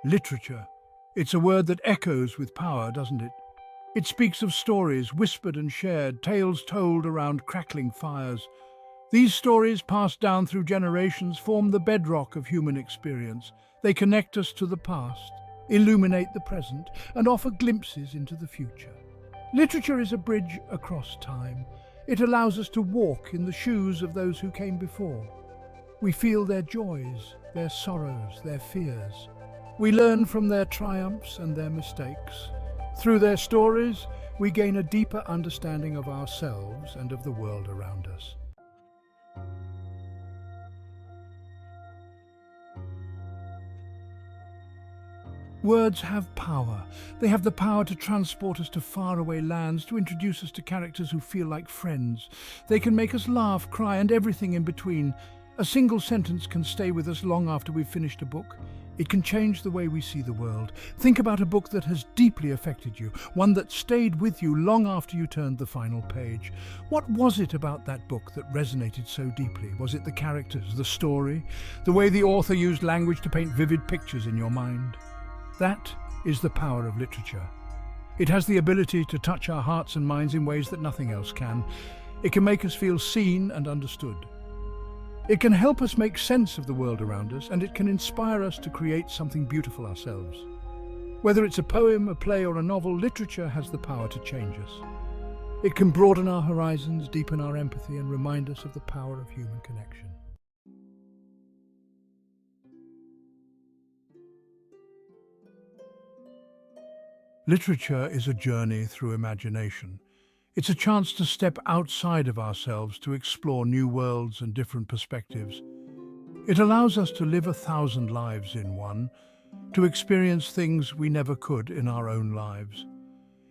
Literature. It's a word that echoes with power, doesn't it? It speaks of stories whispered and shared, tales told around crackling fires. These stories, passed down through generations, form the bedrock of human experience. They connect us to the past, illuminate the present, and offer glimpses into the future. Literature is a bridge across time. It allows us to walk in the shoes of those who came before. We feel their joys, their sorrows, their fears. We learn from their triumphs and their mistakes. Through their stories, we gain a deeper understanding of ourselves and of the world around us. Words have power. They have the power to transport us to faraway lands, to introduce us to characters who feel like friends. They can make us laugh, cry, and everything in between. A single sentence can stay with us long after we've finished a book. It can change the way we see the world. Think about a book that has deeply affected you, one that stayed with you long after you turned the final page. What was it about that book that resonated so deeply? Was it the characters, the story, the way the author used language to paint vivid pictures in your mind? That is the power of literature. It has the ability to touch our hearts and minds in ways that nothing else can. It can make us feel seen and understood. It can help us make sense of the world around us, and it can inspire us to create something beautiful ourselves. Whether it's a poem, a play, or a novel, literature has the power to change us. It can broaden our horizons, deepen our empathy, and remind us of the power of human connection. Literature is a journey through imagination. It's a chance to step outside of ourselves to explore new worlds and different perspectives. It allows us to live 1,000 lives in one, to experience things we never could in our own lives.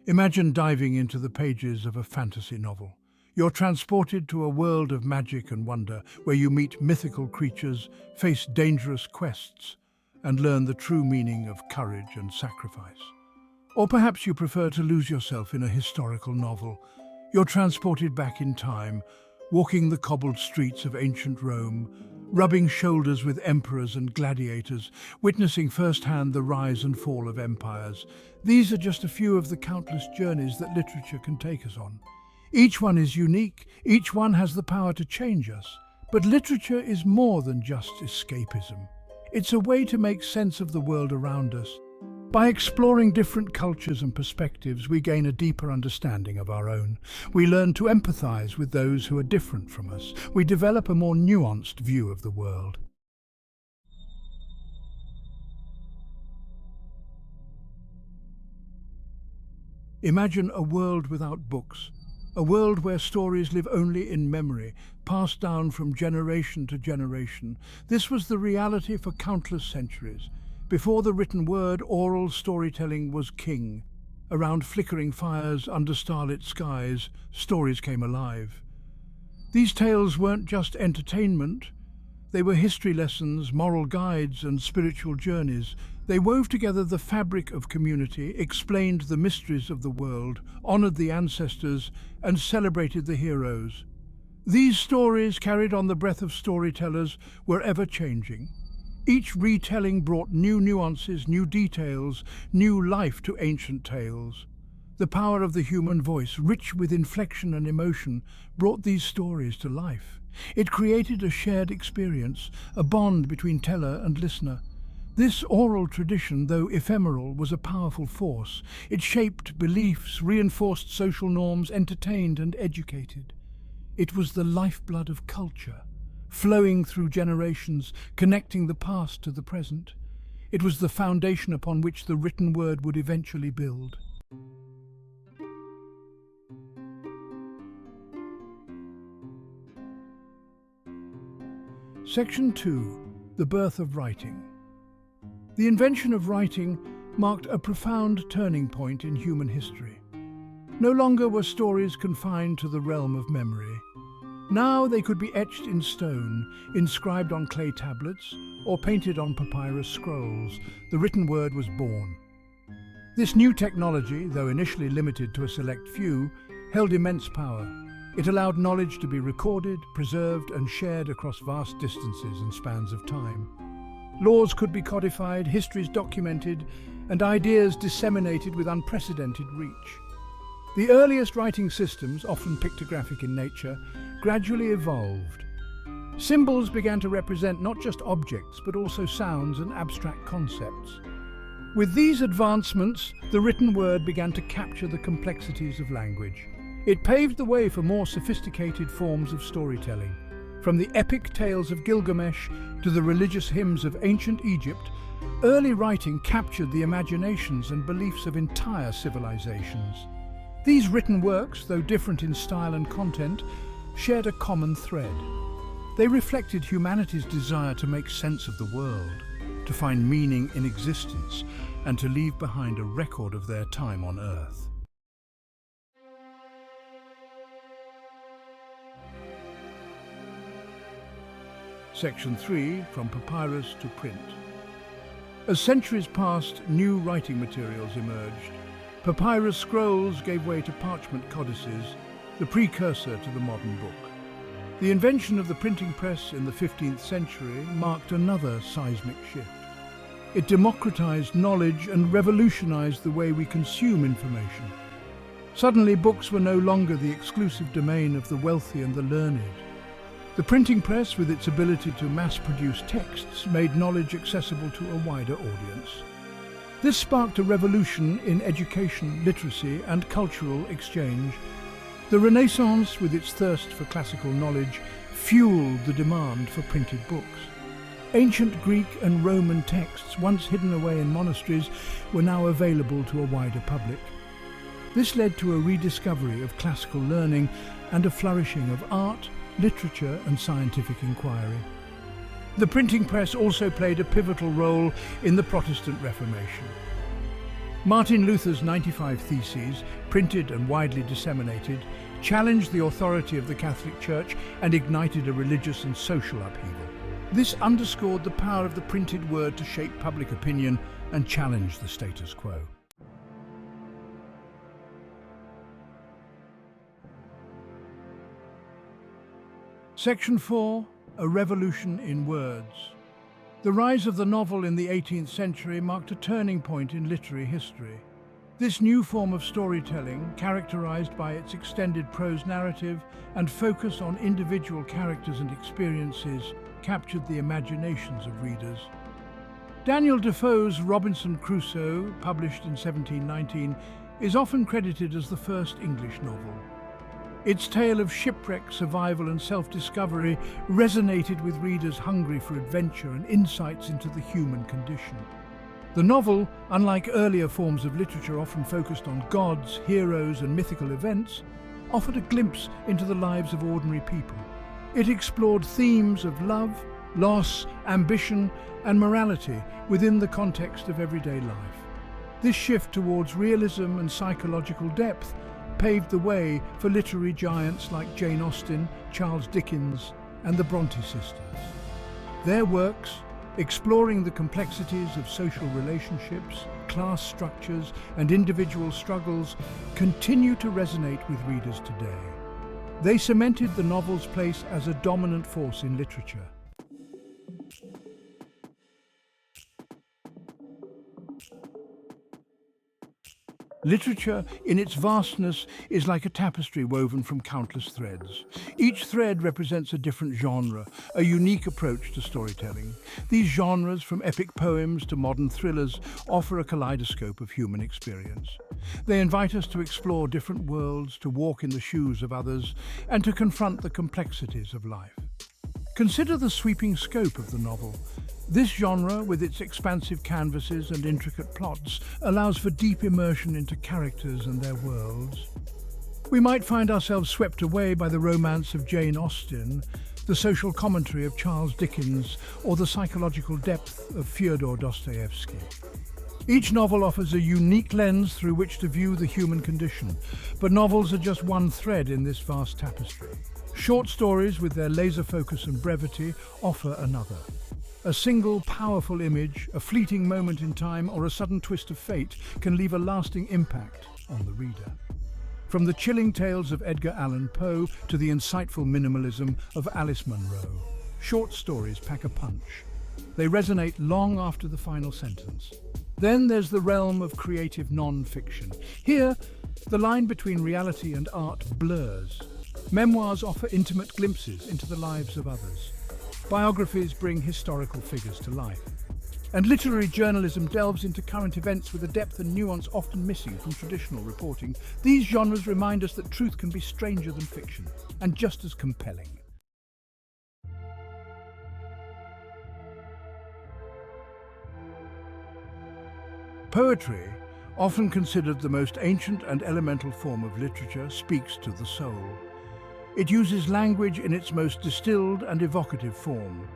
Imagine diving into the pages of a fantasy novel. You're transported to a world of magic and wonder, where you meet mythical creatures, face dangerous quests, and learn the true meaning of courage and sacrifice. Or perhaps you prefer to lose yourself in a historical novel. You're transported back in time, walking the cobbled streets of ancient Rome, rubbing shoulders with emperors and gladiators, witnessing firsthand the rise and fall of empires. These are just a few of the countless journeys that literature can take us on. Each one is unique, each one has the power to change us. But literature is more than just escapism. It's a way to make sense of the world around us. By exploring different cultures and perspectives, we gain a deeper understanding of our own. We learn to empathize with those who are different from us. We develop a more nuanced view of the world. Imagine a world without books, a world where stories live only in memory, passed down from generation to generation. This was the reality for countless centuries. Before the written word, oral storytelling was king. Around flickering fires, under starlit skies, stories came alive. These tales weren't just entertainment. They were history lessons, moral guides, and spiritual journeys. They wove together the fabric of community, explained the mysteries of the world, honored the ancestors, and celebrated the heroes. These stories, carried on the breath of storytellers, were ever-changing. Each retelling brought new nuances, new details, new life to ancient tales. The power of the human voice, rich with inflection and emotion, brought these stories to life. It created a shared experience, a bond between teller and listener. This oral tradition, though ephemeral, was a powerful force. It shaped beliefs, reinforced social norms, entertained and educated. It was the lifeblood of culture, flowing through generations, connecting the past to the present. It was the foundation upon which the written word would eventually build. Section 2. The birth of writing. The invention of writing marked a profound turning point in human history. No longer were stories confined to the realm of memory. Now they could be etched in stone, inscribed on clay tablets, or painted on papyrus scrolls. The written word was born. This new technology, though initially limited to a select few, held immense power. It allowed knowledge to be recorded, preserved, and shared across vast distances and spans of time. Laws could be codified, histories documented, and ideas disseminated with unprecedented reach. The earliest writing systems, often pictographic in nature, gradually evolved. Symbols began to represent not just objects, but also sounds and abstract concepts. With these advancements, the written word began to capture the complexities of language. It paved the way for more sophisticated forms of storytelling. From the epic tales of Gilgamesh to the religious hymns of ancient Egypt, early writing captured the imaginations and beliefs of entire civilizations. These written works, though different in style and content, shared a common thread. They reflected humanity's desire to make sense of the world, to find meaning in existence, and to leave behind a record of their time on Earth. Section 3, From Papyrus to Print. As centuries passed, new writing materials emerged. Papyrus scrolls gave way to parchment codices, the precursor to the modern book. The invention of the printing press in the 15th century marked another seismic shift. It democratized knowledge and revolutionized the way we consume information. Suddenly, books were no longer the exclusive domain of the wealthy and the learned. The printing press, with its ability to mass-produce texts, made knowledge accessible to a wider audience. This sparked a revolution in education, literacy, and cultural exchange. The Renaissance, with its thirst for classical knowledge, fueled the demand for printed books. Ancient Greek and Roman texts, once hidden away in monasteries, were now available to a wider public. This led to a rediscovery of classical learning and a flourishing of art, literature, and scientific inquiry. The printing press also played a pivotal role in the Protestant Reformation. Martin Luther's 95 Theses, printed and widely disseminated, challenged the authority of the Catholic Church and ignited a religious and social upheaval. This underscored the power of the printed word to shape public opinion and challenge the status quo. Section 4, A Revolution in Words. The rise of the novel in the 18th century marked a turning point in literary history. This new form of storytelling, characterized by its extended prose narrative and focus on individual characters and experiences, captured the imaginations of readers. Daniel Defoe's Robinson Crusoe, published in 1719, is often credited as the first English novel. Its tale of shipwreck, survival, and self-discovery resonated with readers hungry for adventure and insights into the human condition. The novel, unlike earlier forms of literature often focused on gods, heroes, and mythical events, offered a glimpse into the lives of ordinary people. It explored themes of love, loss, ambition, and morality within the context of everyday life. This shift towards realism and psychological depth paved the way for literary giants like Jane Austen, Charles Dickens, and the Bronte sisters. Their works, exploring the complexities of social relationships, class structures, and individual struggles, continue to resonate with readers today. They cemented the novel's place as a dominant force in literature. Literature, in its vastness, is like a tapestry woven from countless threads. Each thread represents a different genre, a unique approach to storytelling. These genres, from epic poems to modern thrillers, offer a kaleidoscope of human experience. They invite us to explore different worlds, to walk in the shoes of others, and to confront the complexities of life. Consider the sweeping scope of the novel. This genre, with its expansive canvases and intricate plots, allows for deep immersion into characters and their worlds. We might find ourselves swept away by the romance of Jane Austen, the social commentary of Charles Dickens, or the psychological depth of Fyodor Dostoevsky. Each novel offers a unique lens through which to view the human condition, but novels are just one thread in this vast tapestry. Short stories, with their laser focus and brevity, offer another. A single, powerful image, a fleeting moment in time, or a sudden twist of fate can leave a lasting impact on the reader. From the chilling tales of Edgar Allan Poe to the insightful minimalism of Alice Munro, short stories pack a punch. They resonate long after the final sentence. Then there's the realm of creative non-fiction. Here, the line between reality and art blurs. Memoirs offer intimate glimpses into the lives of others. Biographies bring historical figures to life. And literary journalism delves into current events with a depth and nuance often missing from traditional reporting. These genres remind us that truth can be stranger than fiction, and just as compelling. Poetry, often considered the most ancient and elemental form of literature, speaks to the soul. It uses language in its most distilled and evocative form.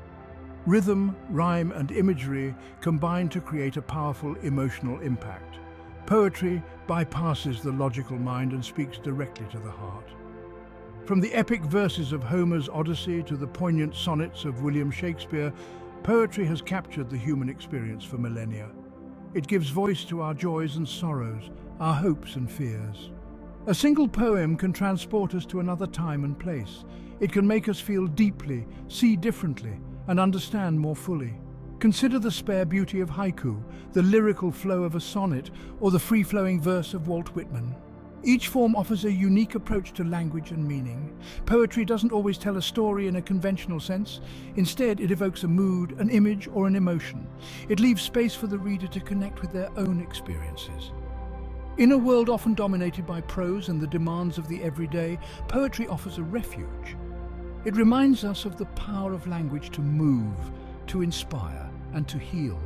Rhythm, rhyme, and imagery combine to create a powerful emotional impact. Poetry bypasses the logical mind and speaks directly to the heart. From the epic verses of Homer's Odyssey to the poignant sonnets of William Shakespeare, poetry has captured the human experience for millennia. It gives voice to our joys and sorrows, our hopes and fears. A single poem can transport us to another time and place. It can make us feel deeply, see differently, and understand more fully. Consider the spare beauty of haiku, the lyrical flow of a sonnet, or the free-flowing verse of Walt Whitman. Each form offers a unique approach to language and meaning. Poetry doesn't always tell a story in a conventional sense. Instead, it evokes a mood, an image, or an emotion. It leaves space for the reader to connect with their own experiences. In a world often dominated by prose and the demands of the everyday, poetry offers a refuge. It reminds us of the power of language to move, to inspire, and to heal.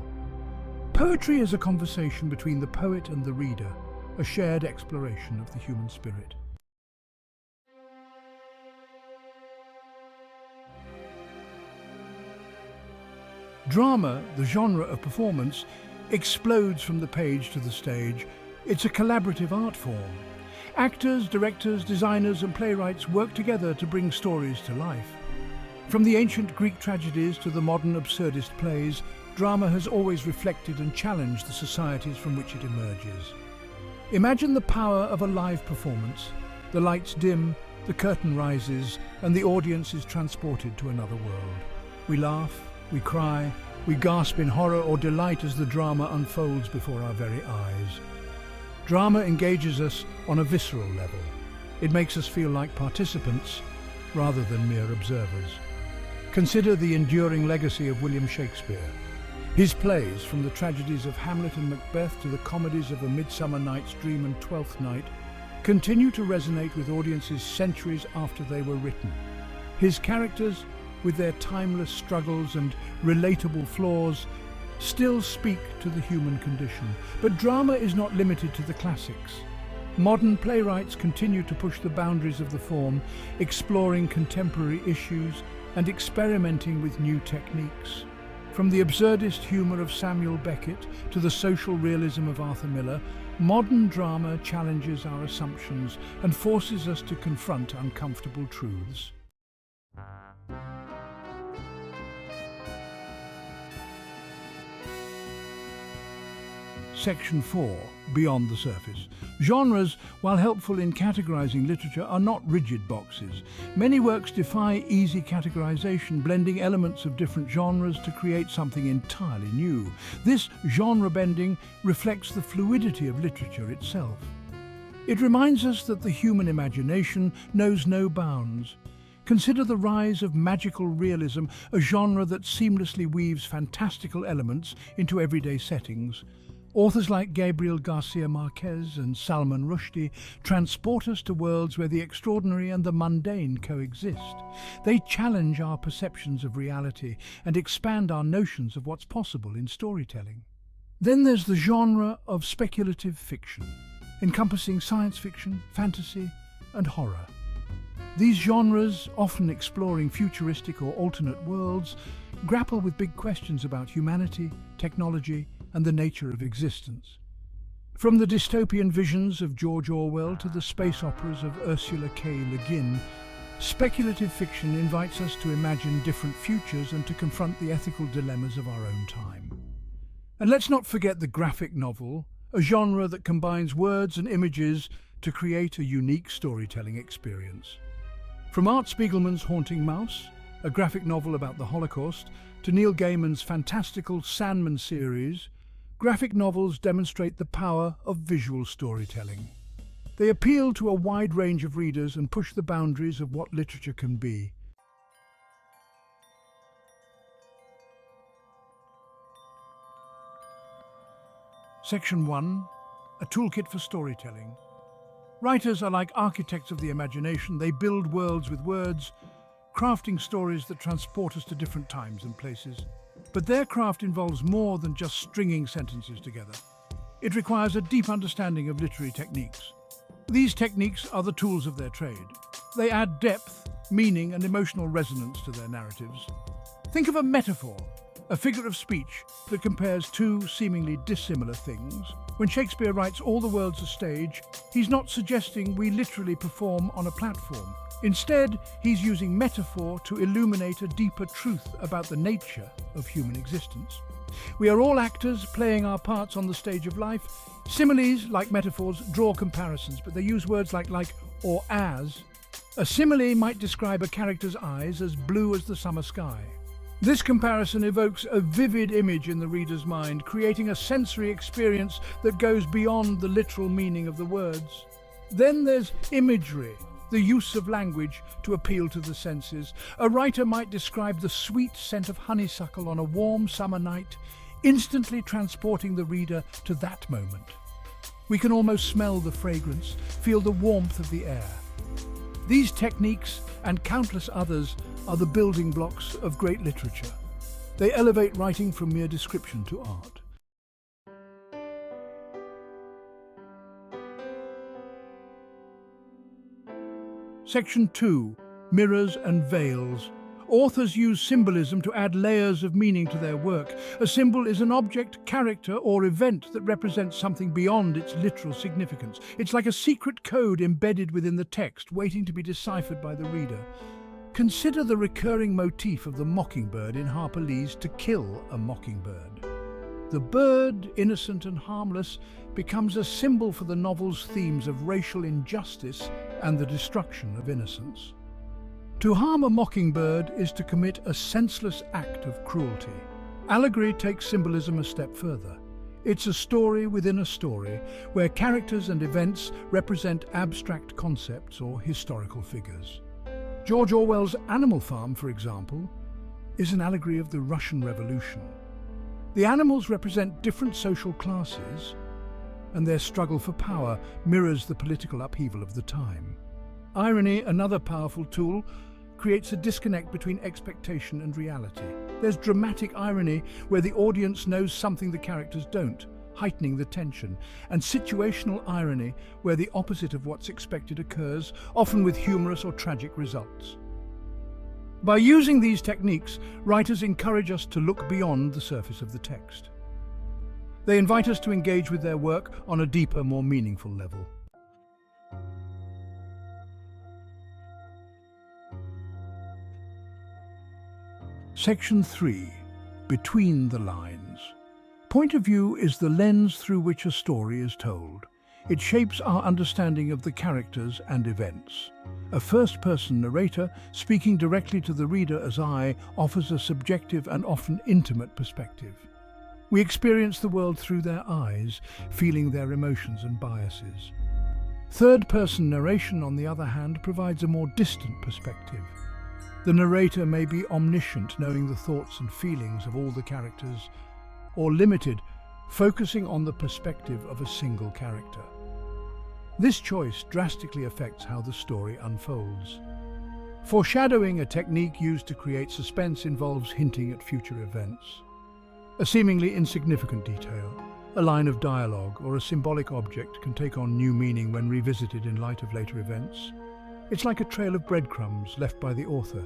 Poetry is a conversation between the poet and the reader, a shared exploration of the human spirit. Drama, the genre of performance, explodes from the page to the stage. It's a collaborative art form. Actors, directors, designers, and playwrights work together to bring stories to life. From the ancient Greek tragedies to the modern absurdist plays, drama has always reflected and challenged the societies from which it emerges. Imagine the power of a live performance. The lights dim, the curtain rises, and the audience is transported to another world. We laugh, we cry, we gasp in horror or delight as the drama unfolds before our very eyes. Drama engages us on a visceral level. It makes us feel like participants rather than mere observers. Consider the enduring legacy of William Shakespeare. His plays, from the tragedies of Hamlet and Macbeth to the comedies of A Midsummer Night's Dream and Twelfth Night, continue to resonate with audiences centuries after they were written. His characters, with their timeless struggles and relatable flaws, still speak to the human condition. But drama is not limited to the classics. Modern playwrights continue to push the boundaries of the form, exploring contemporary issues and experimenting with new techniques. From the absurdist humour of Samuel Beckett to the social realism of Arthur Miller, modern drama challenges our assumptions and forces us to confront uncomfortable truths. Section 4. Beyond the surface. Genres, while helpful in categorizing literature, are not rigid boxes. Many works defy easy categorization, blending elements of different genres to create something entirely new. This genre bending reflects the fluidity of literature itself. It reminds us that the human imagination knows no bounds. Consider the rise of magical realism, a genre that seamlessly weaves fantastical elements into everyday settings. Authors like Gabriel Garcia Marquez and Salman Rushdie transport us to worlds where the extraordinary and the mundane coexist. They challenge our perceptions of reality and expand our notions of what's possible in storytelling. Then there's the genre of speculative fiction, encompassing science fiction, fantasy, and horror. These genres, often exploring futuristic or alternate worlds, grapple with big questions about humanity, technology, and the nature of existence. From the dystopian visions of George Orwell to the space operas of Ursula K. Le Guin, speculative fiction invites us to imagine different futures and to confront the ethical dilemmas of our own time. And let's not forget the graphic novel, a genre that combines words and images to create a unique storytelling experience. From Art Spiegelman's Haunting Mouse a graphic novel about the Holocaust, to Neil Gaiman's fantastical Sandman series, graphic novels demonstrate the power of visual storytelling. They appeal to a wide range of readers and push the boundaries of what literature can be. Section 1. A toolkit for storytelling. Writers are like architects of the imagination. They build worlds with words, crafting stories that transport us to different times and places. But their craft involves more than just stringing sentences together. It requires a deep understanding of literary techniques. These techniques are the tools of their trade. They add depth, meaning, and emotional resonance to their narratives. Think of a metaphor, a figure of speech that compares two seemingly dissimilar things. When Shakespeare writes all the world's a stage, he's not suggesting we literally perform on a platform. Instead, he's using metaphor to illuminate a deeper truth about the nature of human existence. We are all actors playing our parts on the stage of life. Similes, like metaphors, draw comparisons, but they use words like or as. A simile might describe a character's eyes as blue as the summer sky. This comparison evokes a vivid image in the reader's mind, creating a sensory experience that goes beyond the literal meaning of the words. Then there's imagery, the use of language to appeal to the senses. A writer might describe the sweet scent of honeysuckle on a warm summer night, instantly transporting the reader to that moment. We can almost smell the fragrance, feel the warmth of the air. These techniques, and countless others, are the building blocks of great literature. They elevate writing from mere description to art. Section 2. Mirrors and veils. Authors use symbolism to add layers of meaning to their work. A symbol is an object, character, or event that represents something beyond its literal significance. It's like a secret code embedded within the text, waiting to be deciphered by the reader. Consider the recurring motif of the mockingbird in Harper Lee's To Kill a Mockingbird. The bird, innocent and harmless, becomes a symbol for the novel's themes of racial injustice and the destruction of innocence. To harm a mockingbird is to commit a senseless act of cruelty. Allegory takes symbolism a step further. It's a story within a story, where characters and events represent abstract concepts or historical figures. George Orwell's Animal Farm, for example, is an allegory of the Russian Revolution. The animals represent different social classes, and their struggle for power mirrors the political upheaval of the time. Irony, another powerful tool, creates a disconnect between expectation and reality. There's dramatic irony where the audience knows something the characters don't, heightening the tension, and situational irony where the opposite of what's expected occurs, often with humorous or tragic results. By using these techniques, writers encourage us to look beyond the surface of the text. They invite us to engage with their work on a deeper, more meaningful level. Section 3. Between the lines. Point of view is the lens through which a story is told. It shapes our understanding of the characters and events. A first-person narrator, speaking directly to the reader as I, offers a subjective and often intimate perspective. We experience the world through their eyes, feeling their emotions and biases. Third-person narration, on the other hand, provides a more distant perspective. The narrator may be omniscient, knowing the thoughts and feelings of all the characters, or limited, focusing on the perspective of a single character. This choice drastically affects how the story unfolds. Foreshadowing, a technique used to create suspense, involves hinting at future events. A seemingly insignificant detail, a line of dialogue, or a symbolic object can take on new meaning when revisited in light of later events. It's like a trail of breadcrumbs left by the author,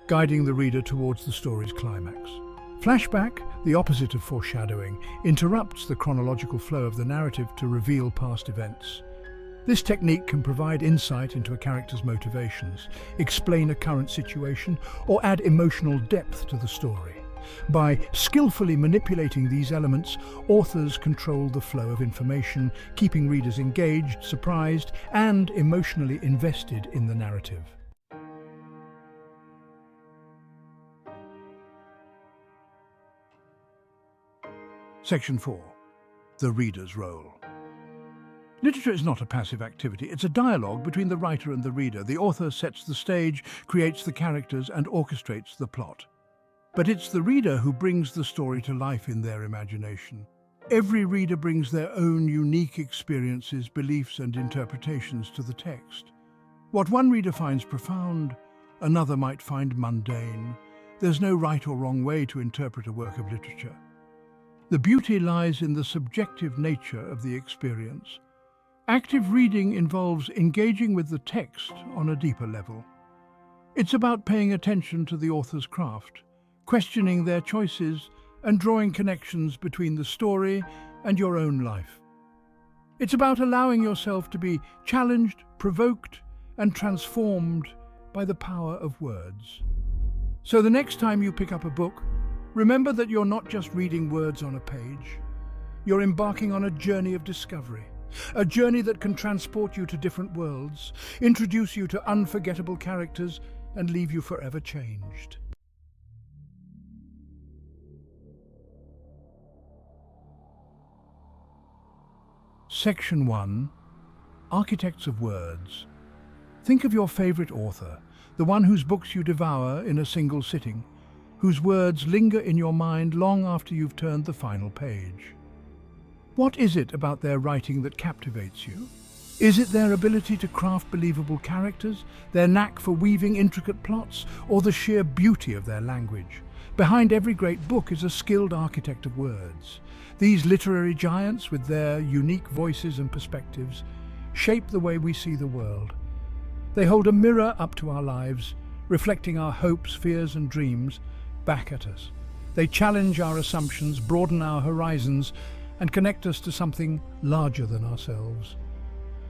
guiding the reader towards the story's climax. Flashback, the opposite of foreshadowing, interrupts the chronological flow of the narrative to reveal past events. This technique can provide insight into a character's motivations, explain a current situation, or add emotional depth to the story. By skillfully manipulating these elements, authors control the flow of information, keeping readers engaged, surprised, and emotionally invested in the narrative. Section 4. The reader's role. Literature is not a passive activity, it's a dialogue between the writer and the reader. The author sets the stage, creates the characters, and orchestrates the plot. But it's the reader who brings the story to life in their imagination. Every reader brings their own unique experiences, beliefs, and interpretations to the text. What one reader finds profound, another might find mundane. There's no right or wrong way to interpret a work of literature. The beauty lies in the subjective nature of the experience. Active reading involves engaging with the text on a deeper level. It's about paying attention to the author's craft, questioning their choices, and drawing connections between the story and your own life. It's about allowing yourself to be challenged, provoked, and transformed by the power of words. So the next time you pick up a book, remember that you're not just reading words on a page. You're embarking on a journey of discovery, a journey that can transport you to different worlds, introduce you to unforgettable characters, and leave you forever changed. Section 1. Architects of Words. Think of your favorite author, the one whose books you devour in a single sitting, whose words linger in your mind long after you've turned the final page. What is it about their writing that captivates you? Is it their ability to craft believable characters, their knack for weaving intricate plots, or the sheer beauty of their language? Behind every great book is a skilled architect of words. These literary giants, with their unique voices and perspectives, shape the way we see the world. They hold a mirror up to our lives, reflecting our hopes, fears, and dreams back at us. They challenge our assumptions, broaden our horizons, and connect us to something larger than ourselves.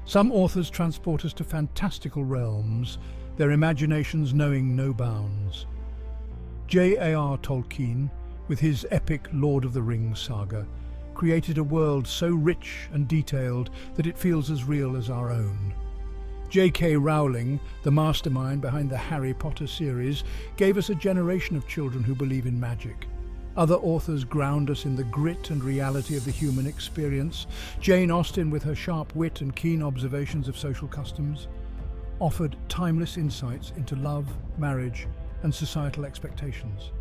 Some authors transport us to fantastical realms, their imaginations knowing no bounds. J.R.R. Tolkien, with his epic Lord of the Rings saga, created a world so rich and detailed that it feels as real as our own. J.K. Rowling, the mastermind behind the Harry Potter series, gave us a generation of children who believe in magic. Other authors ground us in the grit and reality of the human experience. Jane Austen, with her sharp wit and keen observations of social customs, offered timeless insights into love, marriage, and societal expectations.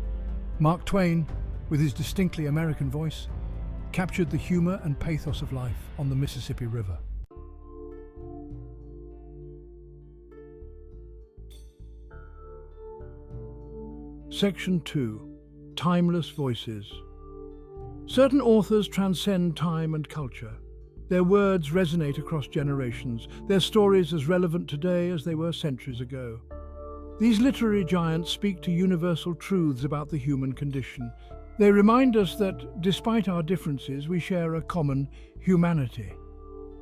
Mark Twain, with his distinctly American voice, captured the humor and pathos of life on the Mississippi River. Section 2. Timeless Voices. Certain authors transcend time and culture. Their words resonate across generations, their stories as relevant today as they were centuries ago. These literary giants speak to universal truths about the human condition. They remind us that, despite our differences, we share a common humanity.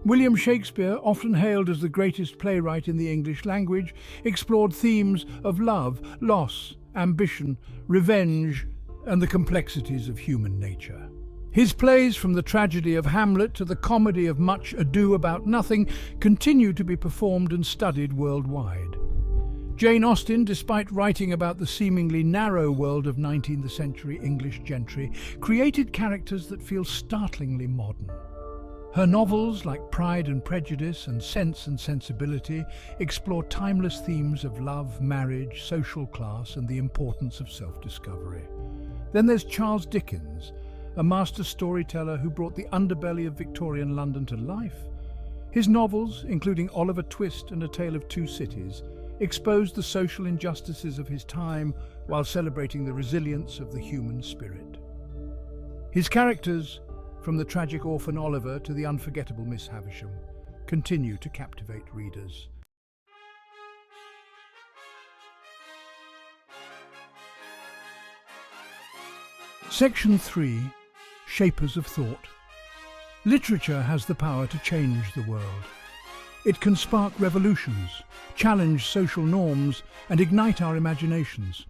William Shakespeare, often hailed as the greatest playwright in the English language, explored themes of love, loss, ambition, revenge, and the complexities of human nature. His plays, from the tragedy of Hamlet to the comedy of Much Ado About Nothing, continue to be performed and studied worldwide. Jane Austen, despite writing about the seemingly narrow world of 19th century English gentry, created characters that feel startlingly modern. Her novels, like Pride and Prejudice and Sense and Sensibility, explore timeless themes of love, marriage, social class, and the importance of self-discovery. Then there's Charles Dickens, a master storyteller who brought the underbelly of Victorian London to life. His novels, including Oliver Twist and A Tale of Two Cities, exposed the social injustices of his time while celebrating the resilience of the human spirit. His characters, from the tragic orphan Oliver to the unforgettable Miss Havisham, continue to captivate readers. Section 3. Shapers of Thought. Literature has the power to change the world. It can spark revolutions, challenge social norms, and ignite our imaginations.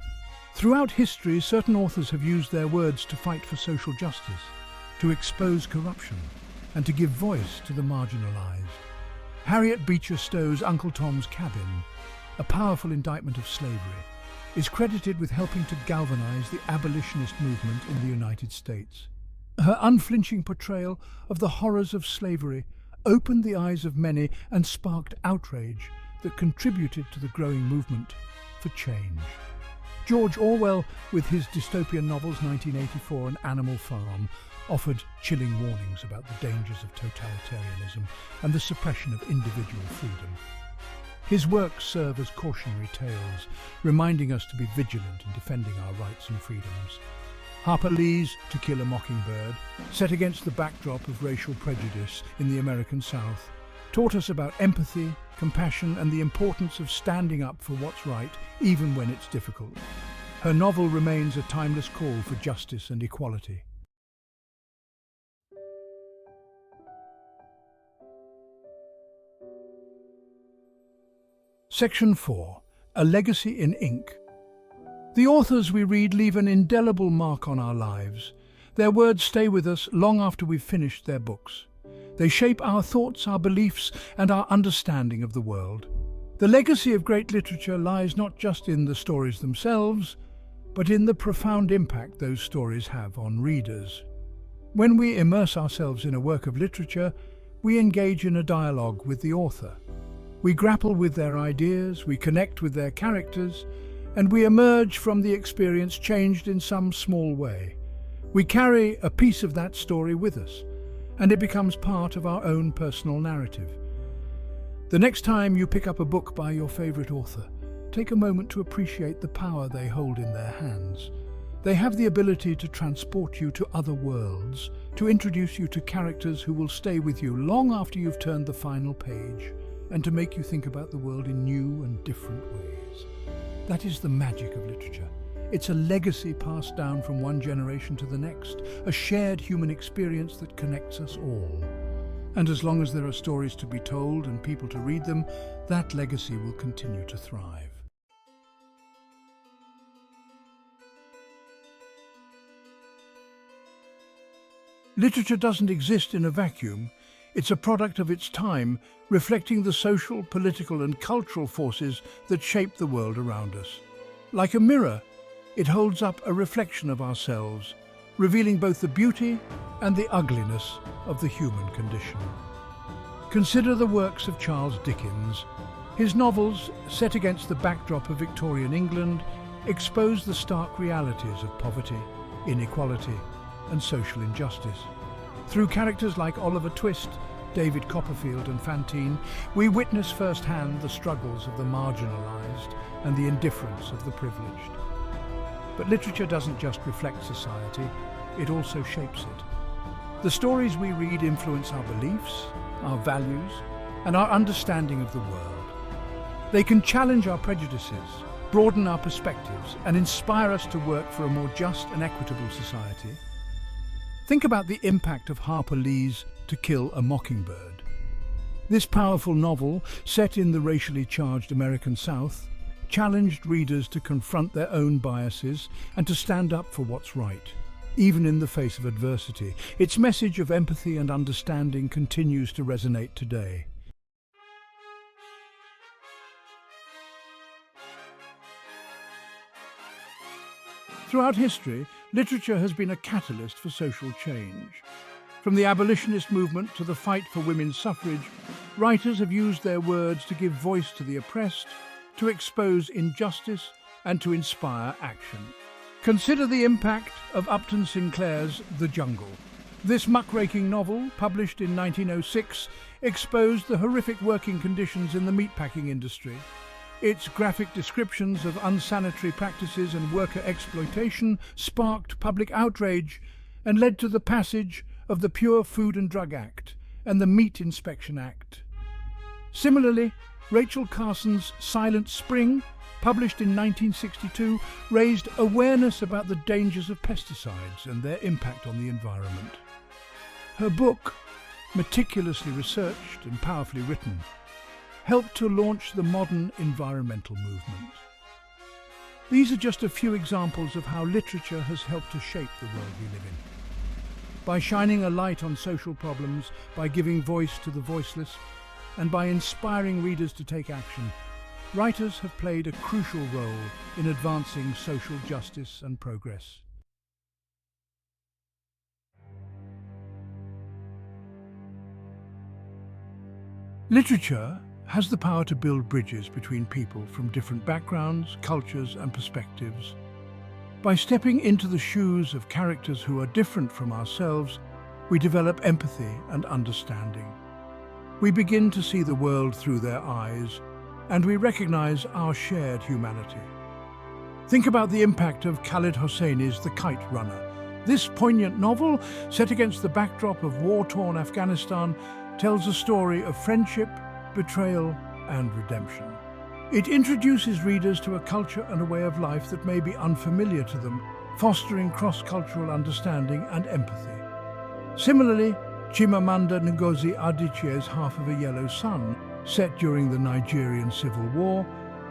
Throughout history, certain authors have used their words to fight for social justice, to expose corruption, and to give voice to the marginalized. Harriet Beecher Stowe's Uncle Tom's Cabin, a powerful indictment of slavery, is credited with helping to galvanize the abolitionist movement in the United States. Her unflinching portrayal of the horrors of slavery opened the eyes of many and sparked outrage that contributed to the growing movement for change. George Orwell, with his dystopian novels 1984 and Animal Farm, offered chilling warnings about the dangers of totalitarianism and the suppression of individual freedom. His works serve as cautionary tales, reminding us to be vigilant in defending our rights and freedoms. Harper Lee's To Kill a Mockingbird, set against the backdrop of racial prejudice in the American South, taught us about empathy, compassion, and the importance of standing up for what's right, even when it's difficult. Her novel remains a timeless call for justice and equality. Section 4. A Legacy in Ink. The authors we read leave an indelible mark on our lives. Their words stay with us long after we've finished their books. They shape our thoughts, our beliefs, and our understanding of the world. The legacy of great literature lies not just in the stories themselves, but in the profound impact those stories have on readers. When we immerse ourselves in a work of literature, we engage in a dialogue with the author. We grapple with their ideas, we connect with their characters, and we emerge from the experience changed in some small way. We carry a piece of that story with us, and it becomes part of our own personal narrative. The next time you pick up a book by your favorite author, take a moment to appreciate the power they hold in their hands. They have the ability to transport you to other worlds, to introduce you to characters who will stay with you long after you've turned the final page, and to make you think about the world in new and different ways. That is the magic of literature. It's a legacy passed down from one generation to the next, a shared human experience that connects us all. And as long as there are stories to be told and people to read them, that legacy will continue to thrive. Literature doesn't exist in a vacuum. It's a product of its time, reflecting the social, political, and cultural forces that shape the world around us. Like a mirror, it holds up a reflection of ourselves, revealing both the beauty and the ugliness of the human condition. Consider the works of Charles Dickens. His novels, set against the backdrop of Victorian England, expose the stark realities of poverty, inequality, and social injustice. Through characters like Oliver Twist, David Copperfield, and Fantine, we witness firsthand the struggles of the marginalised and the indifference of the privileged. But literature doesn't just reflect society, it also shapes it. The stories we read influence our beliefs, our values, and our understanding of the world. They can challenge our prejudices, broaden our perspectives, and inspire us to work for a more just and equitable society. Think about the impact of Harper Lee's To Kill a Mockingbird. This powerful novel, set in the racially charged American South, challenged readers to confront their own biases and to stand up for what's right, even in the face of adversity. Its message of empathy and understanding continues to resonate today. Throughout history, literature has been a catalyst for social change. From the abolitionist movement to the fight for women's suffrage, writers have used their words to give voice to the oppressed, to expose injustice, and to inspire action. Consider the impact of Upton Sinclair's The Jungle. This muckraking novel, published in 1906, exposed the horrific working conditions in the meatpacking industry. Its graphic descriptions of unsanitary practices and worker exploitation sparked public outrage and led to the passage of the Pure Food and Drug Act and the Meat Inspection Act. Similarly, Rachel Carson's Silent Spring, published in 1962, raised awareness about the dangers of pesticides and their impact on the environment. Her book, meticulously researched and powerfully written, helped to launch the modern environmental movement. These are just a few examples of how literature has helped to shape the world we live in. By shining a light on social problems, by giving voice to the voiceless, and by inspiring readers to take action, writers have played a crucial role in advancing social justice and progress. Literature has the power to build bridges between people from different backgrounds, cultures, and perspectives. By stepping into the shoes of characters who are different from ourselves, we develop empathy and understanding. We begin to see the world through their eyes, and we recognize our shared humanity. Think about the impact of Khaled Hosseini's The Kite Runner. This poignant novel, set against the backdrop of war-torn Afghanistan, tells a story of friendship, betrayal, and redemption. It introduces readers to a culture and a way of life that may be unfamiliar to them, fostering cross-cultural understanding and empathy. Similarly, Chimamanda Ngozi Adichie's Half of a Yellow Sun, set during the Nigerian Civil War,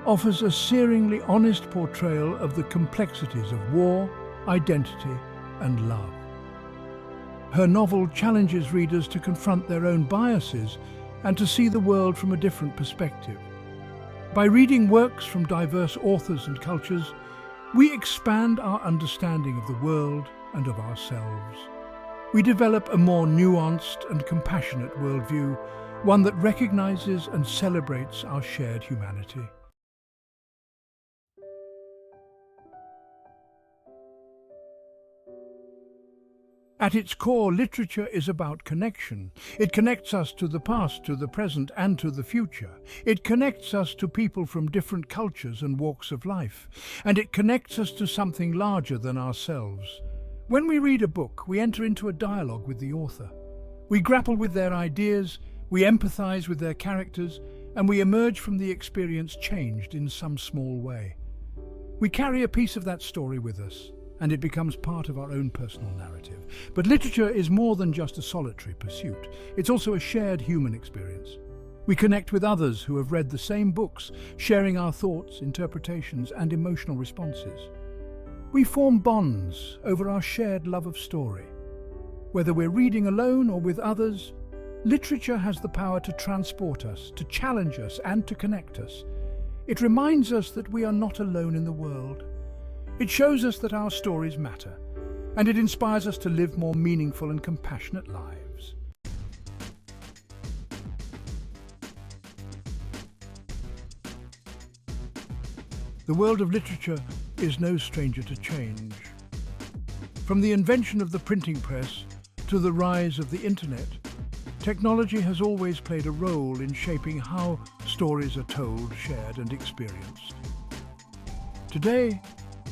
offers a searingly honest portrayal of the complexities of war, identity, and love. Her novel challenges readers to confront their own biases and to see the world from a different perspective. By reading works from diverse authors and cultures, we expand our understanding of the world and of ourselves. We develop a more nuanced and compassionate worldview, one that recognizes and celebrates our shared humanity. At its core, literature is about connection. It connects us to the past, to the present, and to the future. It connects us to people from different cultures and walks of life. And it connects us to something larger than ourselves. When we read a book, we enter into a dialogue with the author. We grapple with their ideas, we empathize with their characters, and we emerge from the experience changed in some small way. We carry a piece of that story with us, and it becomes part of our own personal narrative. But literature is more than just a solitary pursuit. It's also a shared human experience. We connect with others who have read the same books, sharing our thoughts, interpretations, and emotional responses. We form bonds over our shared love of story. Whether we're reading alone or with others, literature has the power to transport us, to challenge us, and to connect us. It reminds us that we are not alone in the world. It shows us that our stories matter, and it inspires us to live more meaningful and compassionate lives. The world of literature is no stranger to change. From the invention of the printing press to the rise of the internet, technology has always played a role in shaping how stories are told, shared, and experienced. Today,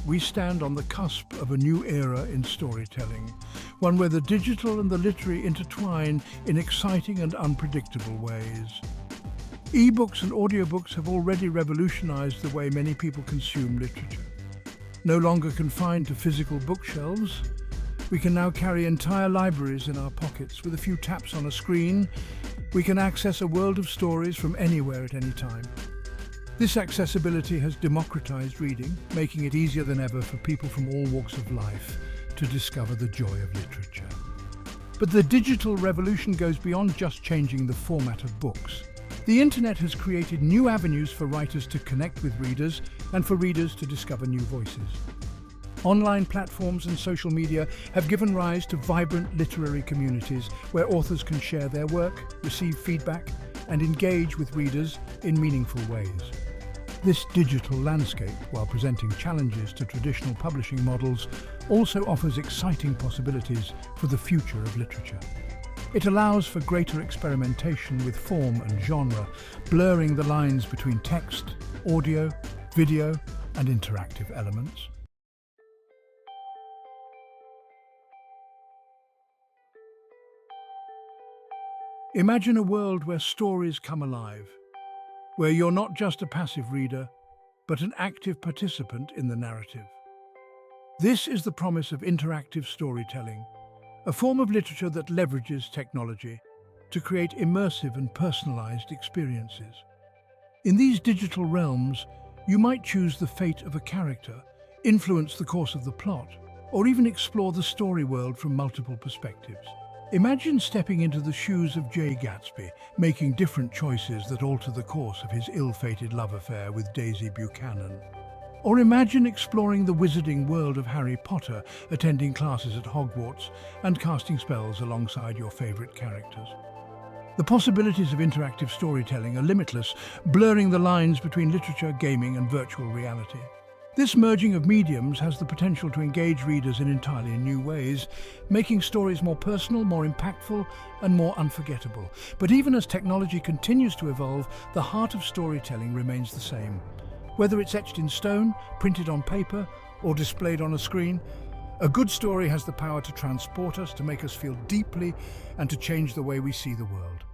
we stand on the cusp of a new era in storytelling, one where the digital and the literary intertwine in exciting and unpredictable ways. E-books and audiobooks have already revolutionized the way many people consume literature. No longer confined to physical bookshelves, we can now carry entire libraries in our pockets. With a few taps on a screen, we can access a world of stories from anywhere at any time. This accessibility has democratized reading, making it easier than ever for people from all walks of life to discover the joy of literature. But the digital revolution goes beyond just changing the format of books. The internet has created new avenues for writers to connect with readers and for readers to discover new voices. Online platforms and social media have given rise to vibrant literary communities where authors can share their work, receive feedback, and engage with readers in meaningful ways. This digital landscape, while presenting challenges to traditional publishing models, also offers exciting possibilities for the future of literature. It allows for greater experimentation with form and genre, blurring the lines between text, audio, video, and interactive elements. Imagine a world where stories come alive, where you're not just a passive reader, but an active participant in the narrative. This is the promise of interactive storytelling, a form of literature that leverages technology to create immersive and personalized experiences. In these digital realms, you might choose the fate of a character, influence the course of the plot, or even explore the story world from multiple perspectives. Imagine stepping into the shoes of Jay Gatsby, making different choices that alter the course of his ill-fated love affair with Daisy Buchanan. Or imagine exploring the wizarding world of Harry Potter, attending classes at Hogwarts and casting spells alongside your favorite characters. The possibilities of interactive storytelling are limitless, blurring the lines between literature, gaming, and virtual reality. This merging of mediums has the potential to engage readers in entirely new ways, making stories more personal, more impactful, and more unforgettable. But even as technology continues to evolve, the heart of storytelling remains the same. Whether it's etched in stone, printed on paper, or displayed on a screen, a good story has the power to transport us, to make us feel deeply, and to change the way we see the world.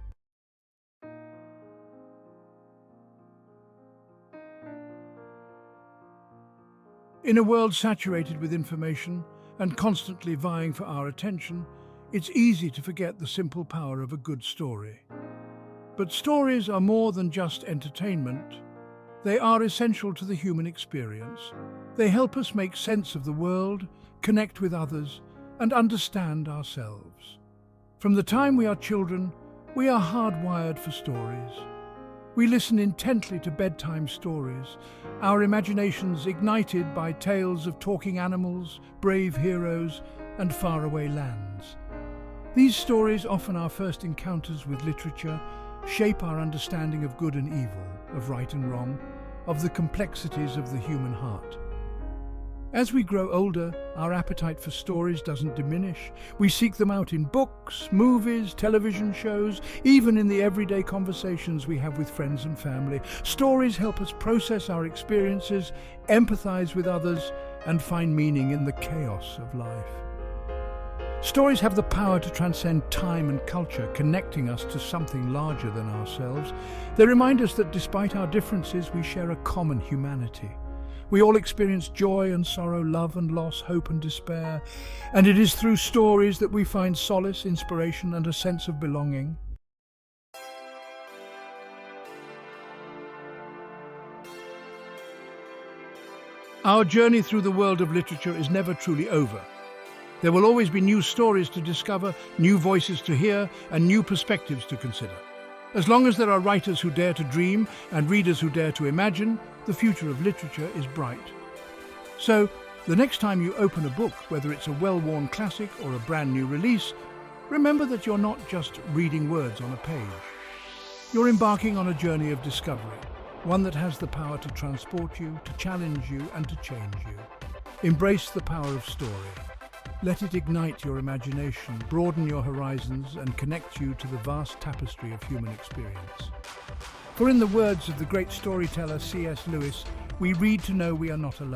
In a world saturated with information and constantly vying for our attention, it's easy to forget the simple power of a good story. But stories are more than just entertainment. They are essential to the human experience. They help us make sense of the world, connect with others, and understand ourselves. From the time we are children, we are hardwired for stories. We listen intently to bedtime stories, our imaginations ignited by tales of talking animals, brave heroes, and faraway lands. These stories, often our first encounters with literature, shape our understanding of good and evil, of right and wrong, of the complexities of the human heart. As we grow older, our appetite for stories doesn't diminish. We seek them out in books, movies, television shows, even in the everyday conversations we have with friends and family. Stories help us process our experiences, empathize with others, and find meaning in the chaos of life. Stories have the power to transcend time and culture, connecting us to something larger than ourselves. They remind us that despite our differences, we share a common humanity. We all experience joy and sorrow, love and loss, hope and despair, and it is through stories that we find solace, inspiration, and a sense of belonging. Our journey through the world of literature is never truly over. There will always be new stories to discover, new voices to hear, and new perspectives to consider. As long as there are writers who dare to dream and readers who dare to imagine, the future of literature is bright. So, the next time you open a book, whether it's a well-worn classic or a brand new release, remember that you're not just reading words on a page. You're embarking on a journey of discovery, one that has the power to transport you, to challenge you, and to change you. Embrace the power of story. Let it ignite your imagination, broaden your horizons, and connect you to the vast tapestry of human experience. For in the words of the great storyteller C.S. Lewis, we read to know we are not alone.